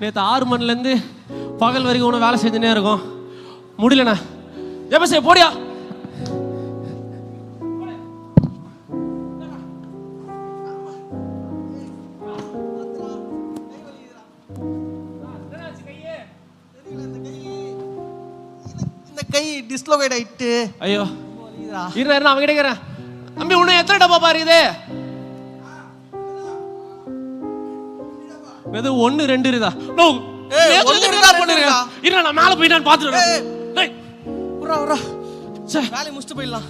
நேற்று 6 மணிலேருந்து பகல் வரைக்கும் ஒன்றும் வேலை செஞ்சுனே இருக்கும், முடியலண்ணா. எப்போ போடியா. இந்த கை டிஸ்லோகேட் ஆயிட்டு. ஐயோ இருண்ணா, அவன் கிடைக்கிறேன். தம்பி உன்னை எத்தனை டப்பா பாருக்குது? எது 1 2 இருக்குதா? நான் மேல போய் நான் பாத்துறேன். வேலையை முடிச்சுட்டு போயிடலாம்.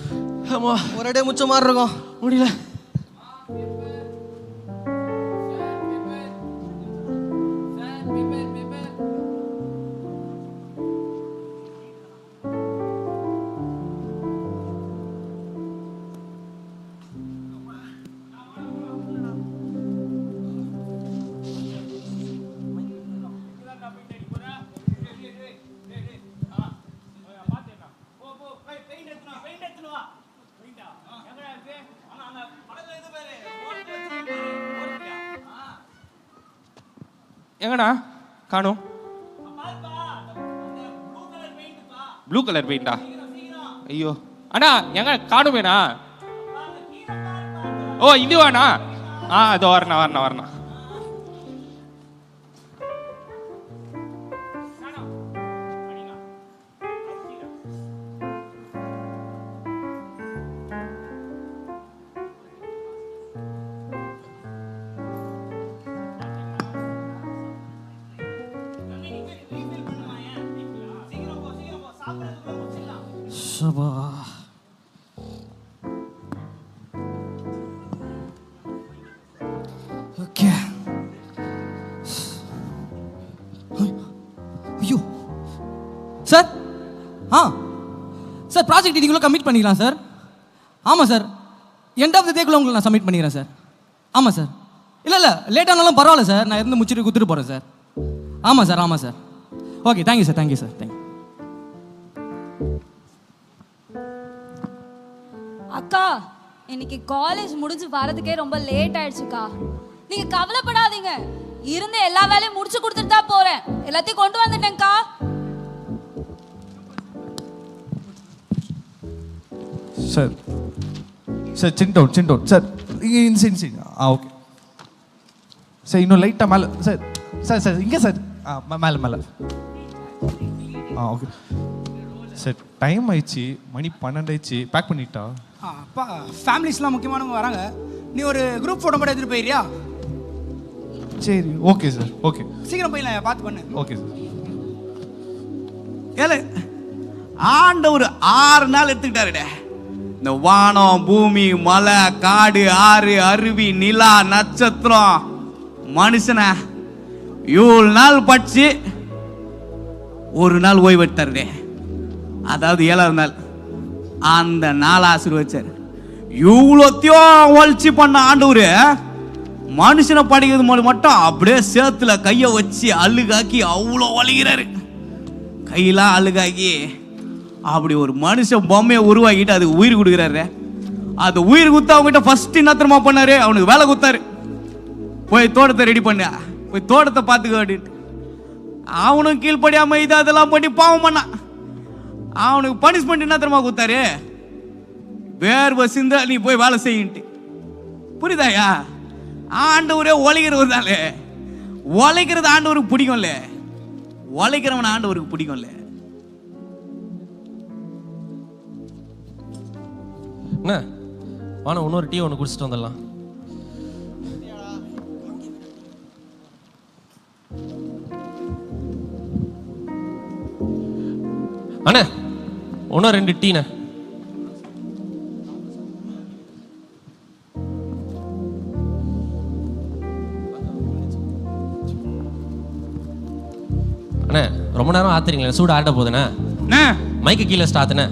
ஆமா, ஒரு டே முச்ச மாதிரி இருக்கும். முடியல. எங்கண்ணா காணும்? ப்ளூ கலர் பெயிண்டா? ஐயோ அண்ணா எங்க காணுமேண்ணா? ஓ இதுவாண்ணா? அதோ வரண்ணா. சபா ஓகே. ஐயோ சார். சார் ப்ராஜெக்ட் இதுக்குள்ளே கம்ப்ளீட் பண்ணிக்கலாம் சார். ஆமாம் சார், எண்ட் ஆஃப் த டேக்குள்ளே உங்களுக்கு நான் சப்மிட் பண்ணிக்கிறேன் சார். ஆமாம் சார். இல்லை லேட்டானாலும் பரவாயில்ல சார், நான் இருந்து முடிச்சுட்டு கொடுத்துட்டு போகிறேன் சார். ஆமாம் sir. Okay, thank you sir. Thank you. அக்கா, இன்னைக்கு காலேஜ் முடிஞ்சு வரதுக்கே ரொம்ப லேட் ஆயிடுச்சுக்கா. நீங்க கவலைப்படாதீங்க, இருந்து எல்லா வேலையும் முடிச்சு கொடுத்துட்டு தான் போறேன். எல்லாத்தையும் கொண்டு வந்துட்டேன்க்கா. Sir chin down sir. இன்சைன் ஓகே சார். இன்னும் லைட்டாக மேலே சார் இங்கே சார். மேலே ஓகே சார். டைம் ஆயிடுச்சு, மணி 12 ஆயிடுச்சு. பேக் பண்ணிட்டா? அப்பா ஃபேமிலிஸ்லாம் முக்கியமானவங்க வராங்க. நீ ஒரு குரூப் ஃபோட்டோ மட்டும் எடுத்துகிட்டு போயிடுறியா? சரி ஓகே சார். ஓகே சீக்கிரம் போயிடலாம், பார்த்து பண்ணு. Okay sir. ஏலே ஆண்டவர் 6 நாள் எடுத்துக்கிட்டாருடே. இந்த வானம், பூமி, மலை, காடு, ஆறு, அருவி, நிலா, நட்சத்திரம், மனுஷனை 7 நாள் படிச்சு ஒரு நாள் ஓய்வு எடுத்தாருடே. அதாவது 7ஆவது நாள். அந்த நாள் ஆசீர்வதிச்சார். இவ்வளோத்தையும் ஒழிச்சு பண்ண ஆண்டவர் மனுஷனை படிக்கிறது மட்டும் அப்படியே சேத்துல கையை வச்சு அழுகாக்கி அவ்வளோ வலிக்கிறாரு. கையெல்லாம் அழுகாக்கி அப்படி ஒரு மனுஷன் பொம்மையை உருவாக்கிட்டு அதுக்கு உயிர் கொடுக்குறாரு. அது உயிர் குத்து அவங்ககிட்ட ஃபர்ஸ்ட் என்ன தெரியுமா பண்ணாரு? அவனுக்கு வேலை கொடுத்தாரு. போய் தோட்டத்தை ரெடி பண்ண, போய் தோட்டத்தை பார்த்துக்க அப்படின்ட்டு. அவனும் கீழ்படியாம இது அதெல்லாம் பண்ணி பாவம் பண்ணான். அவனுக்கு பனிஷ்மெண்ட் என்ன தெரியுமா கொடுத்தாரு? வேர்வை சிந்த நீ போய் வேலை செய்யின்ட்டு. புரியுதாயா? ஆண்டவரே உழைக்கிறவர்தான்ல. உழைக்கிறது ஆண்டவருக்கு பிடிக்கும்ல. உழைக்கிறவன் ஆண்டவருக்கு பிடிக்கும்ல. என்ன வாணா, இன்னொரு டீ ஒன்று குடிச்சிட்டு வந்துடலாம். அண்ணா இன்னும் 2 டீண்ணே. அண்ணே ரொம்ப நேரம் ஆத்துறீங்களே, சூடு ஆட்ட போகுதுண்ணே. மைக்கு கீழே ஸ்டாத்துண்ணே.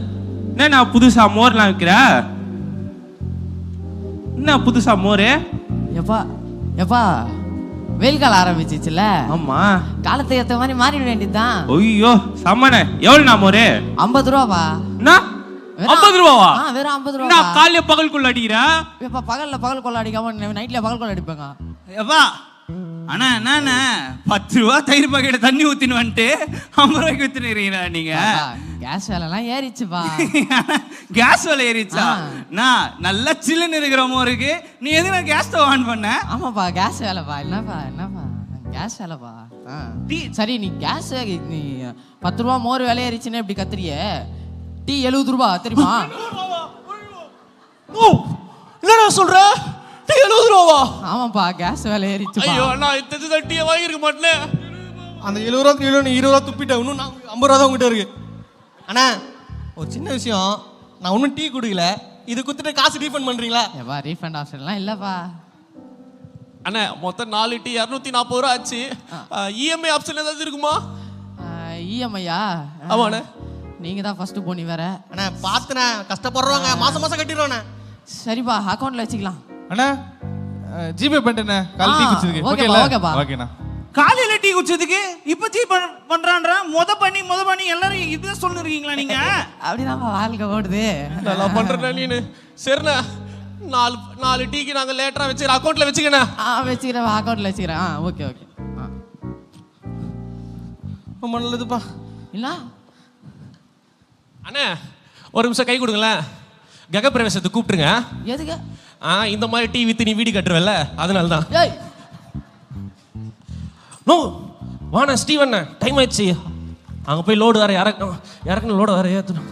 என்ன நான் புதுசா மோர்லாம் வைக்கிற? என்ன புதுசா மோர்? எப்பா வெயில் காலம் ஆரம்பிச்சிச்சுல. ஆமா, காலத்துக்கு ஏற்ற மாதிரி மாறிட வேண்டியதுதான். ஐயோ சம்மனே. எவ்வளவு நான் மோரு? 50 ரூபாவா? என்ன 50 ரூபாவா? வெறும் 50 ரூபா. நான் காலையில பகல் கொள்ள அடிக்கிறேன். பகல்ல பகல் கொள்ள அடிக்காம நைட்ல பகல் கொள்ள அடிப்பேங்க. எப்பா அண்ணா என்னண்ணா 10 ரூபா தயிர் பாக்கெட் தண்ணி ஊத்தின்னு வந்துட்டு 50 ரூபாய்க்கு வித்துனுறீங்களா நீங்க? கேஸ் விலைலாம் ஏறிச்சுப்பா. கேஸ் விலை ஏறிச்சா? நான் நல்லா சில்லுன்னு இருக்கிறோமோ இருக்கு. நீ எதுக்கு கேஸ் ஸ்டவ் ஆன் பண்ண? ஆமாப்பா கேஸ் வேலைப்பா. என்னப்பா கேஸ் வேலைப்பா. சரி நீ கேஸ் நீ 10 ரூபா மோர் விலை ஏறிச்சுன்னு எப்படி கத்துறியே? டீ 70 ரூபா தெரியுமா? ஓ என்னடா சொல்ற? டீ 70 ரூபாவா? ஆமாப்பா கேஸ் விலை ஏறிச்சுப்பா. ஐயோ நான் இந்த டீயை வாங்கியிருக்க மாட்டேன். அந்த 70 ரூபா கிலோ நீ 20 ரூபா துப்பிட்ட. இன்னும் நான் 50 ரூபா தான் உங்ககிட்ட இருக்கு. அண்ணா ஒரு சின்ன விஷயம், நான் ஒன்றும் டீ குடிக்கல. இது குத்துட்டு காசு ரீஃபண்ட் பண்ணுறீங்களா? ஏப்பா ரீஃபண்ட் ஆப்ஷன்லாம் இல்லைப்பா. அண்ணா மொத்தம் 4 டீ 240 ரூபா ஆச்சு. இஎம்ஐ ஆப்ஷன் ஏதாவது இருக்குமா? இஎம்ஐயா? ஆமாண்ணே. நீங்க தான் ஃபர்ஸ்ட் போனி வேற. அண்ணா பார்த்துண்ணே, கஷ்டப்படுறவங்க மாசம் மாசம் கட்டிடுவாண்ணே. சரிப்பா அக்கௌண்ட்ல வச்சுக்கலாம். அண்ணா ஜிபே பண்ணிட்டேண்ணே. கால் டீ குடிச்சதுக்கு ஓகேப்பா, ஓகேப்பா. ஓகேண்ணா. காலையில டீ குடிச்சதுக்கு இப்ப டீ பண்றான்றா? முத பண்ணி எல்லாரும் இதுதான் சொல்லிருக்கீங்களா நீங்க? அப்படிதான்ப்பா வாழ்க்கை ஓடுது. நல்லா பண்றேண்ணா நீனு. சரிண்ணா 4 டீக்கு நாங்கள் லேட்டரா வச்சுக்கிறேன். அக்கௌண்ட்ல வச்சுக்கண்ணா. வச்சுக்கிறேன் அக்கௌண்ட்ல வச்சுக்கிறேன். Okay okay. ரொம்ப நல்லதுப்பா. இல்ல அண்ணே ஒரு நிமிஷம் கை கொடுங்களேன். கக பிரவேசத்தை கூப்பிட்டுருங்க. எதுக்கு? இந்த மாதிரி டீ வித்து நீ வீடு கட்டுருவல்ல, அதனால தான். ஏய் நோ வாண்ணா ஸ்டீவன், டைம் ஆயிடுச்சு. அங்கே போய் லோடு வேற இறக்கணும் லோடு வேற ஏற்றணும்.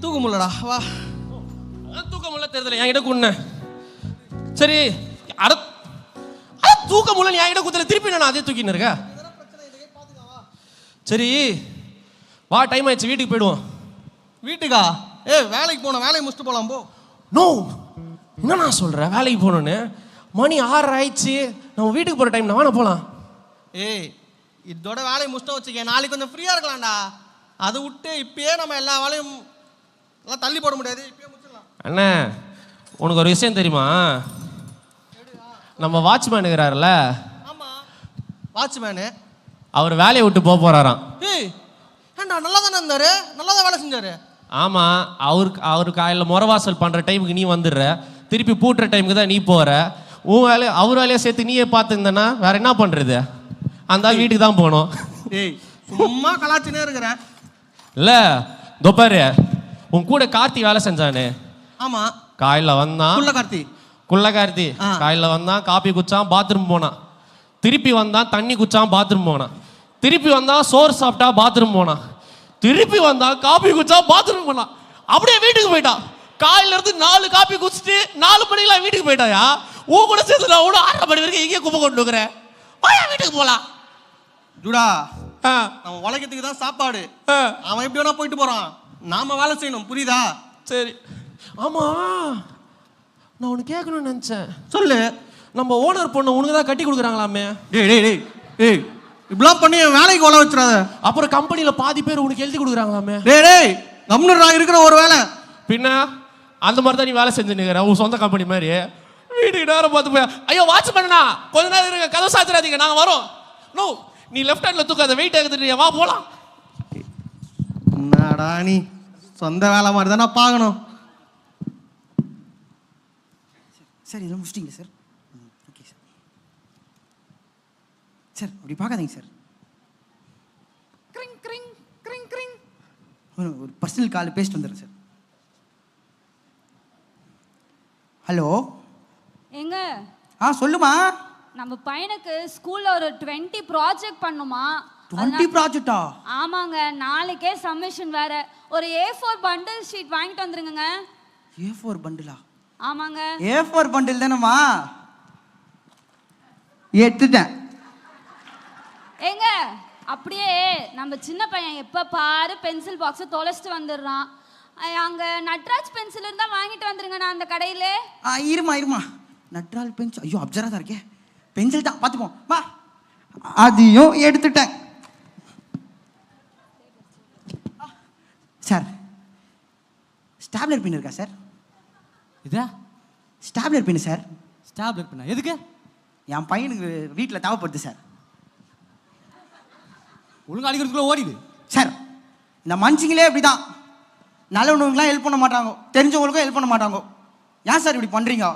தூக்க முடியலடா. வா தூக்க முடியல தெரியல, என்கிட்ட கூண்ண. சரி தூக்க முடியல என்கிட்ட கூத்துல திருப்பி நான் அதே தூக்கின்னு இருக்க. சரி வா டைம் ஆயிடுச்சு, வீட்டுக்கு போயிடுவோம். வீட்டுக்கா? வேலைக்கு போனோம், வேலையை முடிச்சுட்டு போகலாம் போ. நோ என்ன நான் சொல்கிறேன், வேலைக்கு போகணுன்னு. மணி 6 ஆயிடுச்சு, நம்ம வீட்டுக்கு போகிற டைம் நான் போகலாம். இதோட வேலையை முடிச்சுட்டோம் வச்சுக்க, நாளைக்கு கொஞ்சம் ஃப்ரீயாக இருக்கலாம்டா. அதை விட்டு இப்பயே நம்ம எல்லா வேலையும் எல்லாம் தள்ளி போட முடியாது, இப்பயே முடிச்சிடலாம். அண்ணே உனக்கு ஒரு விஷயம் தெரியுமா? நம்ம வாட்ச்மேன் இருக்கிறாருல்ல, ஆமாம் வாட்ச்மேனு, அவர் வேலையை விட்டு போக போகிறாராம். ஏண்டா நல்லா தானே இருந்தாரு, நல்லா தான் வேலை செஞ்சாரு. ஆமாம், அவருக்கு காலையில் முறவாசல் பண்ணுற டைமுக்கு நீ வந்துடுற, திருப்பி பூட்டுற டைமுக்கு தான் நீ போகிற. உன் வேலையை அவர் வேலையை சேர்த்து நீயே பார்த்துருந்தேன்னா வேற என்ன பண்ணுறது? அந்த வீட்டுக்கு தான் போகணும். சும்மா கலாச்சினே இருக்கிறேன். இல்லை தொப்பாரு, உன் கூட கார்த்தி வேலை செஞ்சானே. ஆமாம் காலையில் வந்தான் குள்ள கார்த்தி காலையில் வந்தான், காப்பி குடிச்சான், பாத்ரூம் போனான். திருப்பி வந்தான், தண்ணி குடிச்சான், பாத்ரூம் போனான். திருப்பி வந்தான், சோறு சாப்பிட்டா, பாத்ரூம் போனான். திருப்பி வந்தான், காப்பி குடிச்சா, பாத்ரூம் போனான். அப்படியே வீட்டுக்கு போயிட்டான். காலையில இருந்து 4 காப்பி குடிச்சிட்டு 4 மணிக்கெல்லாம் வீட்டுக்கு போயிட்டாயா? உன் கூட சேர்த்து நான் கூட 6:30 மணி வரைக்கும் எங்கேயே குப்பை கொண்டு இருக்கிறேன். வீட்டுக்கு போலாம். ஜூடா நம்ம உலகத்துக்கு தான் சாப்பாடு. அவன் எப்படி வேணா போயிட்டு போறான், நாம வேலை செய்யணும், புரியுதா? சரி. ஆமா நான் உனக்கு கேட்கணும்னு நினைச்சேன். சொல்லு. நம்ம ஓனர் பொண்ணு உனக்கு தான் கட்டி கொடுக்குறாங்களாமே. டேய் இப்படிலாம் பண்ணி வேலைக்கு உழ வச்சிடாத. அப்புறம் கம்பெனியில் பாதி பேர் உனக்கு எழுதி கொடுக்குறாங்களாமே. டேய் கம்னு இருக்கிற ஒரு வேலை. பின்ன அந்த மாதிரி தான் நீ வேலை செஞ்சு நிற்கிற, உன் சொந்த கம்பெனி மாதிரி. வீட்டுக்கு நேரம் பார்த்து போய் ஐயோ வாட்ச் பண்ணா கொஞ்ச நேரம் இருங்க, கதவு சாத்திராதீங்க, நாங்கள் வரோம். நோ நீ லெஃப்ட் ஹேண்டில் தூக்காத, வெயிட் ஆகுது, வா போகலாம். என்னடா நீ சொந்த வேலை மாதிரி தானே பார்க்கணும். சார் இதெல்லாம் முடிச்சிட்டிங்க சார்? Okay sir. சார் அப்படி பார்க்காதீங்க சார். கிரிங் கிரிங் கிரிங் கிரிங் ஒரு பர்சனல் கால் பேசிட்டு வந்துடுறேன் சார். ஹலோ எங்க சொல்லுமா. நம்ம பையனுக்கு ஸ்கூல்ல ஒரு 20 ப்ராஜெக்ட் பண்ணுமா. 20 ப்ராஜெக்டா? ஆமாங்க, நாளைக்கே சப்மிஷன் வேற. ஒரு A4 பண்டில் ஷீட் வாங்கிட்டு வந்துருங்க. A4 பண்டிலா? ஆமாங்க. A4 பண்டில் தானேம்மா, எடுத்துட்டேன். ஏங்க அப்படியே நம்ம சின்ன பையன் எப்ப பாரு பென்சில் பாக்ஸ் தொலைச்சிட்டு வந்துடுறான். அங்க நட்ராஜ் பென்சில் இருந்தா வாங்கிட்டு வந்துருங்க, நான் அந்த கடையில. இருமா நட்ராஜ் பென்சில். ஐயோ அப்சரா தான் இருக்கே, பென்சில் தான் பார்த்துப்போம். வா அதையும் எடுத்துட்டேன். சார் ஸ்டாப்லர் பின் இருக்கா சார்? இதா ஸ்டாப்லர் பின் சார். ஸ்டாப்லர் பின்னா எதுக்கு? என் பையனுக்கு வீட்டில் தேவைப்படுது சார். ஒழுங்கு அடிக்கிறதுக்குள்ள ஓடிது சார். இந்த மனுஷங்களே இப்படி தான், நல்லவனுங்களாம் ஹெல்ப் பண்ண மாட்டாங்க, தெரிஞ்சவங்களுக்கும் ஹெல்ப் பண்ண மாட்டாங்க. ஏன் சார் இப்படி பண்றீங்க?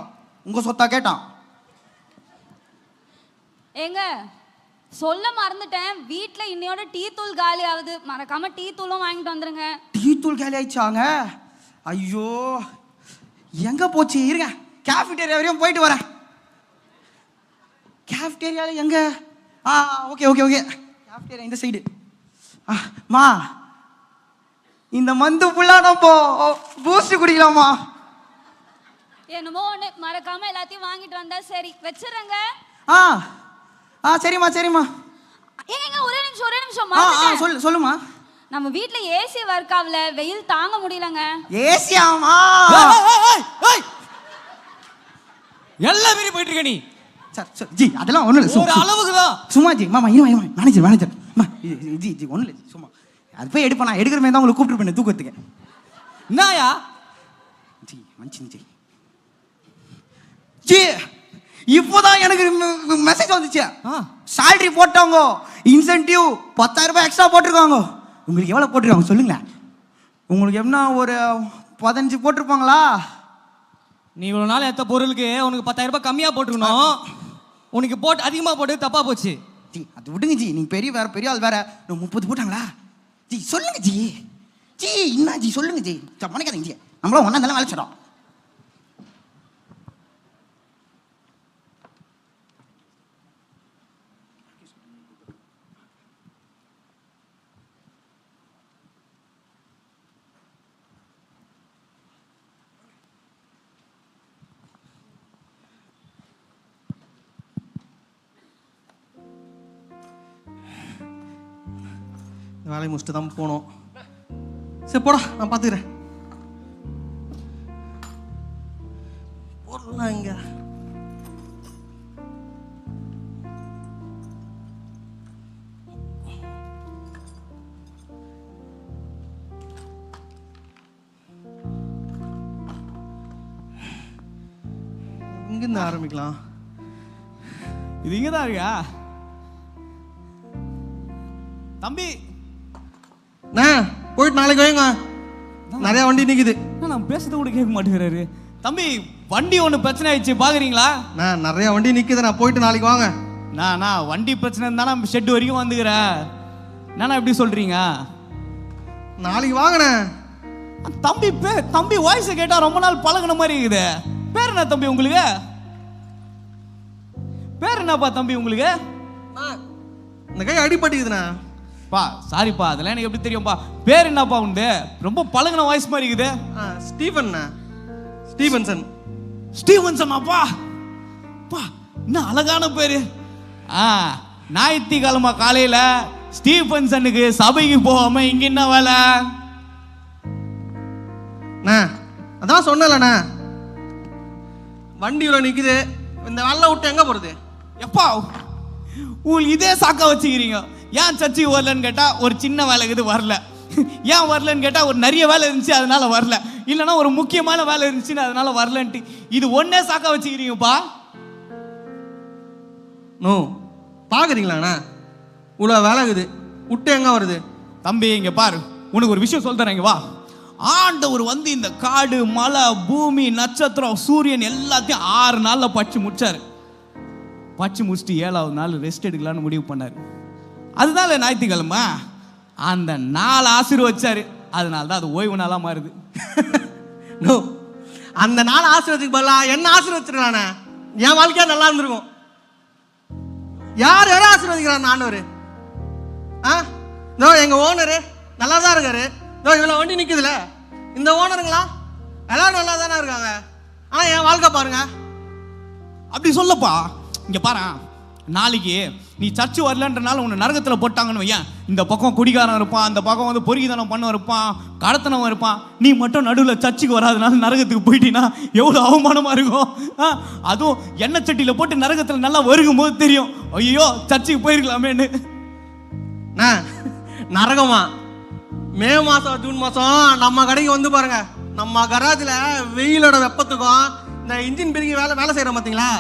உங்க சொத்தா கேட்டான். ஏங்க சொல்ல மறந்துட்டேன், வீட்ல இன்னையோட டீ தூள் காலி ஆகுது, மறக்காம டீ தூளும் வாங்கிட்டு வந்துருங்க. டீ தூள் காலி ஆயிடுச்சாங்க? ஐயோ எங்க போச்சு? இருங்க, கேஃபிடேரியா வரையும் போயிட்டு வரேன். கேஃபிடேரியால எங்க? ஓகே ஓகே ஓகே, கேஃபிடேரியா இந்த சைடு. மா, இந்த மந்து ஃபுல்லா நம்ம பூஸ்ட் குடிக்கலாமா? என்னமோ ஒண்ணு, மறக்காம எல்லாத்தையும் வாங்கிட்டு வந்தா சரி. வச்சிடுறேங்க. சரிம்மா சரிம்மா. ஏங்க ஒரே நிமிஷம் மறந்துட்டேன். சொல்லுமா. நம்ம வீட்ல ஏசி ஒர்க் ஆகல, வெயில் தாங்க முடியலங்க. ஏசியாமா? எல்லாம் மீறி போயிட்டு இருக்க நீ. சார் ஜி அதெல்லாம் ஒண்ணும் இல்லை, ஒரு அளவுக்கு தான். சும்மா ஜி. மாமா இருமா, மேனேஜர் ஜி ஜி ஒண்ணும் இல்லை, சும்மா அது போய் எடுப்பேன். நான் எடுக்கிற மாதிரி தான் உங்களுக்கு கூப்பிட்டு பண்ணேன் தூக்கத்துக்கு. என்னயா ஜி மனுஷன் ஜி. ஜி இப்போதான் எனக்கு மெசேஜ் வந்துச்சு. சேலரி போட்டவங்க இன்சென்டிவ் 10,000 ரூபாய் எக்ஸ்ட்ரா போட்டிருக்காங்க. உங்களுக்கு எவ்வளோ போட்டிருக்காங்க சொல்லுங்களேன்? உங்களுக்கு என்ன ஒரு 15 போட்டிருப்பாங்களா? நீ இவ்வளவு நாள் எத்த பொருளுக்கு உனக்கு 10,000 ரூபாய் கம்மியா போட்டுக்கணும். உனக்கு போட்டு அதிகமா போட்டு தப்பா போச்சு. ஜி அது விடுங்க ஜி, நீங்க பெரிய ஆள் வேற. 30 போட்டாங்களா? ஜி சொல்லுங்க ஜி. ஜி என்ன ஜி சொல்லுங்க ஜி. மணிக்காதீங்க ஜி, நம்மளும் ஒன்றா இருந்தாலும் வேலை செய்றோம். வேலையை முடிச்சுட்டு தான் போனோம். சரி போடா, நான் பார்த்துக்கிறேன். போடலாம் இங்க. இங்கிருந்து ஆரம்பிக்கலாம். இது இங்க தான் இருக்கா தம்பி? போயிட்டு நாளைக்கு வைங்க, நிறைய வண்டி நிக்குது. நான் பேசுறது கூட கேட்க மாட்டேங்கிறாரு. தம்பி வண்டி ஒன்று பிரச்சனை ஆயிடுச்சு பாக்குறீங்களா? நிறைய வண்டி நிக்குது, நான் போயிட்டு நாளைக்கு வாங்க. நான் வண்டி பிரச்சனை இருந்தா நான் ஷெட் வரைக்கும் வந்துக்கிறேன். நானா எப்படி சொல்றீங்க? நாளைக்கு வாங்கண்ணே. தம்பி வாய்ஸை கேட்டா ரொம்ப நாள் பழகுன மாதிரி இருக்குது. பேர் என்ன தம்பி உங்களுக்கு? பேர் என்னப்பா தம்பி உங்களுக்கு? இந்த கை அடிபட்டுக்குதுண்ணா. பா சாரிப்பா, அதெல்லாம் எனக்கு எப்படி தெரியும்பா. பேர் என்னப்பா உண்டு? ரொம்ப பழகுன வாய்ஸ் மாதிரி இருக்குது. ஸ்டீவன்சனாப்பா? பா என்ன அழகான பேரு. ஞாயிற்றுக்கிழமை காலையில ஸ்டீவன்சனுக்கு சபைக்கு போகாம இங்க என்ன வேலை? அதான் சொன்னலண்ணா, வண்டி இவ்வளோ நிக்குது, இந்த வேலை விட்டு எங்க போறது? எப்பா உங்களுக்கு இதே சாக்கா வச்சுக்கிறீங்க. ஏன் சர்ச்சைக்கு வரலன்னு கேட்டா ஒரு சின்ன வேலை இருக்குது வரல. ஏன் வரலன்னு கேட்டா ஒரு நிறைய வேலை இருந்துச்சு அதனால வரல, இல்லைன்னா ஒரு முக்கியமான வேலை இருந்துச்சுன்னு அதனால வரலன்ட்டு இது ஒன்னே சாக்கா வச்சுக்கிறீங்கப்பா. நோ பாக்குறீங்களாண்ணா, இவ்வளோ வேலை இருக்குது விட்டு எங்க வருது? தம்பி இங்க பாரு, உனக்கு ஒரு விஷயம் சொல்றேன், இங்க வா. ஆண்டவர் வந்து இந்த காடு, மலை, பூமி, நட்சத்திரம், சூரியன் எல்லாத்தையும் 6 நாள்ல படிச்சு முடிச்சாரு. படிச்சு முடிச்சுட்டு 7வது நாள் ரெஸ்ட் எடுக்கலான்னு முடிவு பண்ணாரு. அதுதான் ஞாயிற்றுக்கிழமை. அந்த நாள் ஆசீர்வச்சாரு, அதனால தான் அது ஓய்வு நாளா மாறுது. நோ, அந்த நாள் ஆசீர்வதிக்கு பதிலாக என்ன ஆசீர்வச்சிருக்கானே, என் வாழ்க்கையா நல்லா இருந்திருக்கும். யார் யாரும் ஆசீர்வதிக்கிறான் ஆண்டவர்? எங்க ஓனரு நல்லா தான் இருக்காரு. இவ்வளவு வண்டி நிக்குதுல, இந்த ஓனருங்களா எல்லாரும் நல்லா தானே இருக்காங்க. ஆனா என் வாழ்க்கை பாருங்க. அப்படி சொல்லப்பா. இங்க பாரு, நாளைக்கு நீ சர்ச்சு வரலன்றனால உன்னை நரகத்தில் போட்டாங்கன்னு வையன். இந்த பக்கம் குடிகாரன் இருப்பான், அந்த பக்கம் வந்து பொறுக்கிதனம் பண்ண இருப்பான், கடத்தனவன் இருப்பான். நீ மட்டும் நடுவில் சர்ச்சுக்கு வராதனால நரகத்துக்கு போயிட்டீங்கன்னா எவ்வளோ அவமானமா இருக்கும். அதுவும் எண்ணெய் சட்டியில் போட்டு நரகத்தில் நல்லா வருகும் போது தெரியும், ஐயோ சர்ச்சுக்கு போயிருக்கலாமேன்னு. நரகமா? மே மாசம் ஜூன் மாசம் நம்ம கடைக்கு வந்து பாருங்க. நம்ம கராஜில் வெயிலோட வெப்பத்துக்கும் இந்த இன்ஜின் பிரிக்கி வேலை செய்யறோம் பார்த்தீங்களா,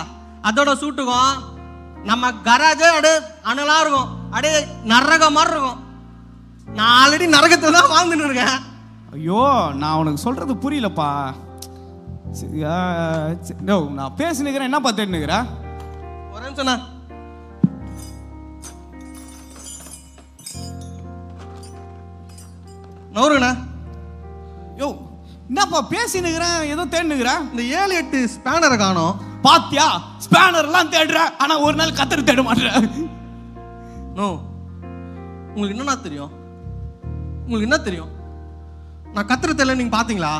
அதோட சூட்டுக்கும் நம்ம கராஜே அப்படியே அனலா இருக்கும், அப்படியே நரக மாதிரி இருக்கும். நான் ஆல்ரெடி நரகத்தில் தான் வாழ்ந்துட்டு இருக்கேன். ஐயோ நான் உனக்கு சொல்றது புரியலப்பா. நான் பேசினுக்கிறேன், என்ன பார்த்துன்னுக்கிறேன்? ஒரு நிமிஷம்ண்ணா. நவருங்கண்ணா. யோ என்னப்பா பேசினுக்கிறேன், ஏதோ தேடினுக்கிறேன். இந்த 7-8 ஸ்பேனரை காணோம். பாத்தியா, ஸ்பேனர்லாம் தேடுற, ஆனா ஒரு நாள் கத்தர் தேட மாட்டேற. நோ, உங்களுக்கு என்னன்னா தெரியும்? உங்களுக்கு என்ன தெரியும்? நான் கத்திர தெரியல, நீங்க பாத்தீங்களா?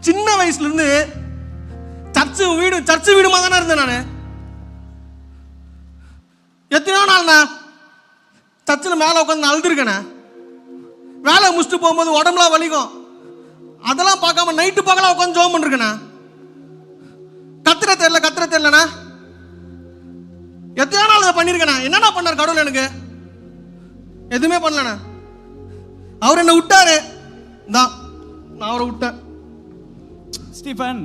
சின்ன வயசுல இருந்து சர்ச்சு வீடுமா தானே இருந்தேன் நானு. எத்தனையோ நாள்ண்ணா சர்ச்சில் மேலே உட்காந்து அழுதுருக்கேண்ணே. வேலை முடிச்சுட்டு போகும்போது உடம்புலாம் வலிக்கும், அதெல்லாம் பார்க்காம நைட்டு பகலா உட்காந்து ஜோம் பண்ணிருக்கேண்ணே. கத்திர தெரியலண்ணா. எத்தனையோ நாள் அதை பண்ணிருக்கேண்ணே. என்னண்ணா பண்ணார் கடவுள்? எனக்கு எதுவுமே பண்ணலண்ணே. அவர் என்ன விட்டாரு, தான் நான் அவரை விட்டேன். ஸ்டீஃபன்,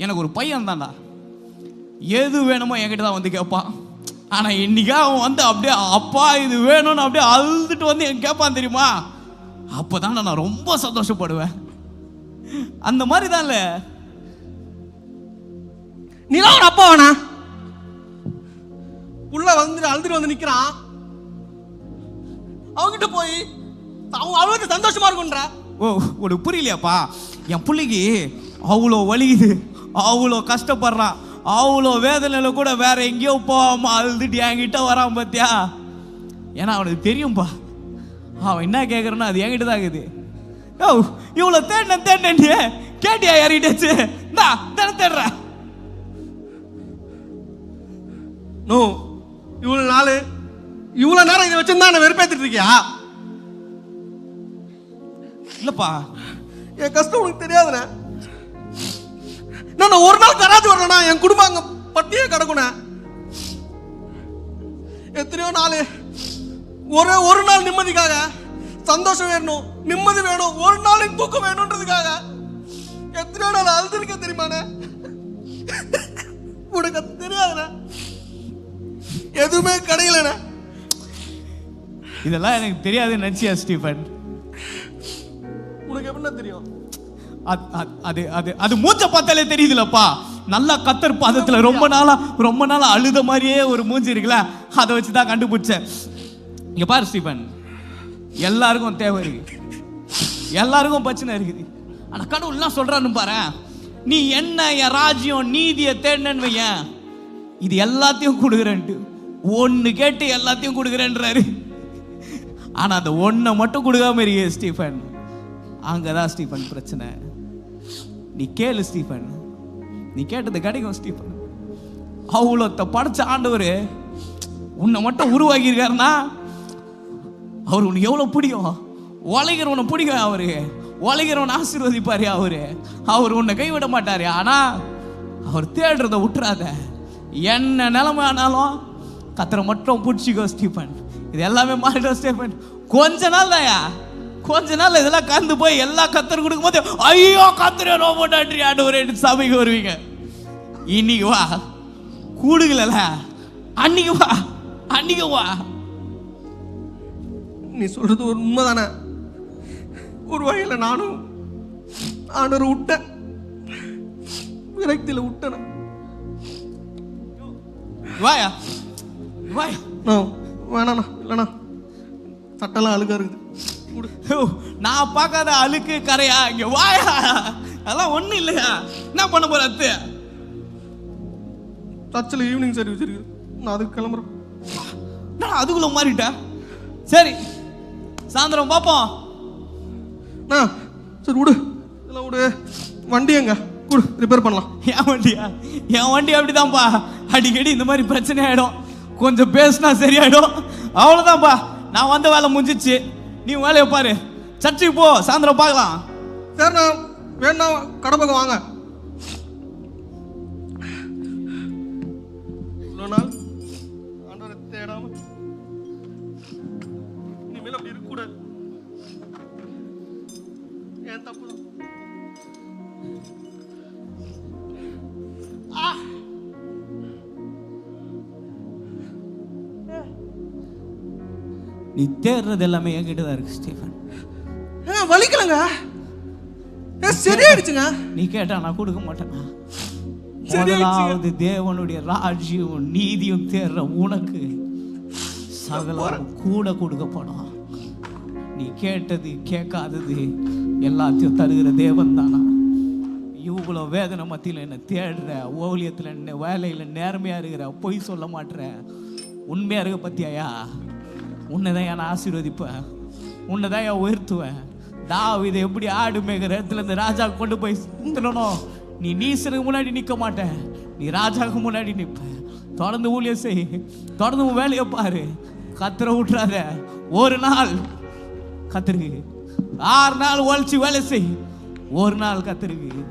எனக்கு ஒரு பையன் தான்டா, எது வேணுமோ என்கிட்ட தான் வந்து கேட்பான். ஆனா இன்னைக்கு அவன் வந்து அப்படியே அப்பா இது வேணும்னு அப்படியே அழுதுட்டு வந்து என் கேட்பான் தெரியுமா? அப்பதான் நான் ரொம்ப சந்தோஷப்படுவேன். அந்த மாதிரி தான்ல நீலாம் ஒரு அப்பா வேணா? உள்ள வந்து அழுதுட்டு வந்து நிக்கிறான், அவங்கிட்ட போய் அவங்க அழுவது சந்தோஷமா இருக்கும்ன்ற. ஓ, உனக்கு புரியலையாப்பா? என் பிள்ளைக்கு அவ்வளோ வலிக்குது, அவ்வளோ கஷ்டப்படுறான், அவ்வளோ வேதனையில கூட வேற எங்கேயோ போகாம அழுதுட்டு என்கிட்ட வரான் பாத்தியா? ஏன்னா அவனுக்கு தெரியும்பா, அவன் என்ன கேட்கறானோ அது என்கிட்ட தான் இருக்குது. ஓ, இவ்வளோ தேடினேன் நீ கேட்டியா? யாரிட்டாச்சு தானே தேடுற? நோ, இவ்வளவு நேரம் இதை வச்சிருந்தா என்ன வெறுப்பேத்திட்டு இருக்கியா? இல்லப்பா, என் கஷ்டம் உனக்கு தெரியாதுண்ணே. நான் ஒரு நாள் கராச்சி வரலண்ணா, என் குடும்பம் அங்க பட்டியே கிடக்குண்ணே. எத்தனையோ நாள் ஒரு நாள் நிம்மதிக்காக, சந்தோஷம் வேணும், நிம்மதி வேணும், ஒரு நாளைக்கு தூக்கம் வேணும்ன்றதுக்காக எத்தனையோ நாள் அழுதுருக்க தெரியுமாண்ணே? உனக்கு தெரியாதுண்ணே, எதுவுமே கிடைக்கலண்ணே. இதெல்லாம் எனக்கு தெரியாதுன்னு நினைச்சியா ஸ்டீஃபன்? உனக்கு எப்படின்னா தெரியும்? அது மூஞ்ச பார்த்தாலே தெரியுதுலப்பா. நல்லா கத்தர் பாதத்துல ரொம்ப நாளா அழுத மாதிரியே ஒரு மூஞ்சி இருக்குல்ல, அதை வச்சுதான் கண்டுபிடிச்சேன். இங்க பாரு ஸ்டீபன், எல்லாருக்கும் தேவை இருக்கு, எல்லாருக்கும் பிரச்சனை இருக்குது. ஆனா கடவுள் என்ன சொல்றான்னு பாரு, நீ என்ன என் ராஜ்யம் நீதியை தேடினு வையன், இது எல்லாத்தையும் கொடுக்குறேன்ட்டு. ஒன்னு கேட்டு எல்லாத்தையும் கொடுக்குறேன்றாரு. ஆனா அந்த ஒன்னை மட்டும் கொடுக்காம இருக்கே ஸ்டீபன், அங்கதான் ஸ்டீபன் பிரச்சனை. நீ கேளு ஸ்டீபன், நீ கேட்டது கிடைக்கும் ஸ்டீபன். அவ்வளோத்த படைச்ச ஆண்டவர் உன்னை மட்டும் உருவாக்கி இருக்காருன்னா அவர் உனக்கு எவ்வளவு பிடிக்கும். உழைக்கிறவனை பிடிக்கும் அவரு, உழைக்கிறவனை ஆசீர்வதிப்பாரு அவர் உன்னை கைவிட மாட்டாரு. ஆனா அவர் தேடுறத விட்டுறாத. என்ன நிலைமை ஆனாலும் கத்தரை மட்டும் பிடிச்சிக்கோ ஸ்டீபன். இது எல்லாமே மாறிடும் ஸ்டீபன். கொஞ்ச நாள் தாயா, கொஞ்ச நாள் இதெல்லாம் கந்து போய் எல்லா கத்தர் கொடுக்கும் போது ஐயோ கத்தரை ரொம்ப நன்றி ஆண்டவரே சபைக்கு வருவீங்க. இன்னைக்கு வா, கூடுகல அன்னைக்கு வா. நீ சொல்றது ஒரு உண்மைதானே? ஒரு வகையில நானும் ஆண்டவரை விட்டேன், விரக்தியில விட்டேன். வாயா வேணாண்ணா, இல்லைண்ணா, சட்டெல்லாம் அழுக்கா இருக்குது. நான் பார்க்காத அழுக்கு கரையா? இங்க வாயா, அதெல்லாம் ஒண்ணு இல்லையா? என்ன பண்ண போற? அத்து சர்ச்சில் ஈவினிங் சர்வீஸ் இருக்கு, நான் அதுக்கு கிளம்புறேன். நான் அதுக்குள்ள மாறிட்டேன். சரி, சாயந்தரம் பார்ப்போம். சரி விடு, இதெல்லாம் விடு. வண்டி எங்க கொடு, ரிப்பேர் பண்ணலாம். என் வண்டி அப்படிதான்ப்பா, அடிக்கடி இந்த மாதிரி பிரச்சனை ஆயிடும். கொஞ்சம் பேசினா சரியாயிடும், அவ்வளவுதான்ப்பா. நான் வந்த வேலை முடிஞ்சிச்சு, நீ வேலையை பாரு. சர்ச்சுக்கு போ, சாயந்தரம் பார்க்கலாம். சரிண்ணா, வேணா கடை பக்கம் வாங்க. இவ்வளோ நாள் ஆண்டவரை தேடாம இனிமேல் அப்படி இருக்கக்கூடாது. ஏன் தப்பு தான். நீ தேடுறது எல்லாமே என்கிட்ட தான் இருக்கு ஸ்டீஃபன். வலிக்கலங்க, சரியாயிடுச்சுங்க. நீ கேட்டா நான் கொடுக்க மாட்டேனா? சரியாயிடுச்சுங்க. முதலாவது தேவனுடைய ராஜ்யம் நீதியும் தேர்ற உனக்கு சகலம் கூட கொடுக்கப்படும். நீ கேட்டது கேட்காதது எல்லாத்தையும் தருகிற தேவன் தானா? இவ்வளோ வேதனை மத்தியில் என்ன தேடுற, ஓவியத்தில் என்ன வேலையில் நேர்மையாக இருக்கிற, பொய் சொல்ல மாட்டுற, உண்மையாக இருக்க பத்தியாயா? உன்னை தான் நான் ஆசீர்வதிப்பேன், உன்னை தான் என் உயர்த்துவேன். தாவீதை எப்படி ஆடு மேய்க்கிற இடத்துல இந்த ராஜா கொண்டு போய் சுத்தணும். நீ நீசனுக்கு முன்னாடி நிற்க மாட்டேன், நீ ராஜாவுக்கு முன்னாடி நிற்ப. தொடர்ந்து ஊழியம் செய், தொடர்ந்து உன் வேலையை பாரு, கத்திர விட்டுறாத. ஒரு நாள் கத்திருக்கு, 6 நாள் ஒழிச்சு வேலை செய், ஒரு நாள் கத்திருக்கு.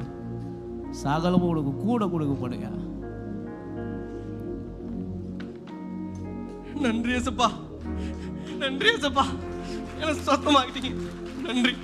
சகலம் உனக்கு கூட கொடுக்கப்படுங்க. நன்றி ஏசப்பா, நன்றி ஏசப்பா, எனக்கு சொத்தமாக்கிட்டீங்க. நன்றி.